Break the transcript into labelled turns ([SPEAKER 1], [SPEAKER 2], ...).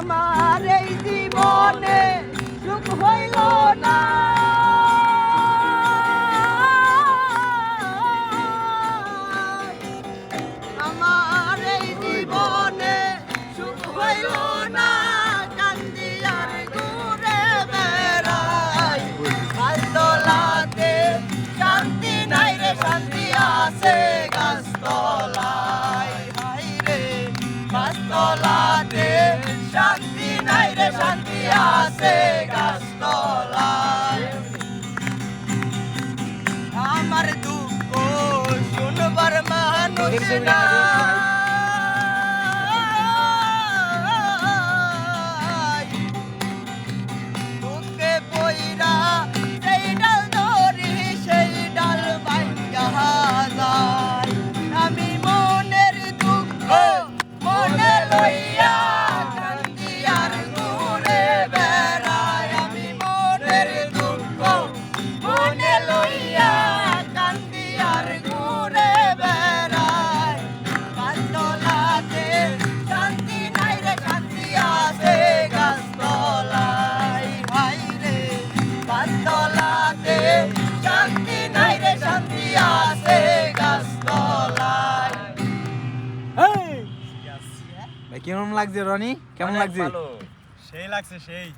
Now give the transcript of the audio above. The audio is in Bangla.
[SPEAKER 1] আমার এই জীবনে সুখ হইল না আমার এই জীবনে সুখ হইল না কান্দি আর ঘুরে বেড়াই গাছতলাতে শান্তি নাই রে শান্তি আছে গাছতলায় হাই রে গাছতলাতে শান্তি নাই রে শান্তি আছে গাছতলায় আমার দুঃখ শুনবার মানুষ নাই দুঃখে পইরা সেই ডাল ধরি সেই ডাল ভাঙ্গা যায় আমি মনের দুঃখ মনে লইয়া কান্দি আর ঘুরে বেড়াই আমি মনের দুঃখ মনে লইয়া কান্দি আর ঘুরে বেড়াই গাছতলাতে শান্তি নাই রে শান্তি আছে গাছতলায় হাই রে গাছতলাতে শান্তি নাই রে শান্তি আছে গাছতলায়
[SPEAKER 2] ভাই কেমন লাগছে রনি? কেমন লাগছে?
[SPEAKER 3] সেই লাগছে সেই।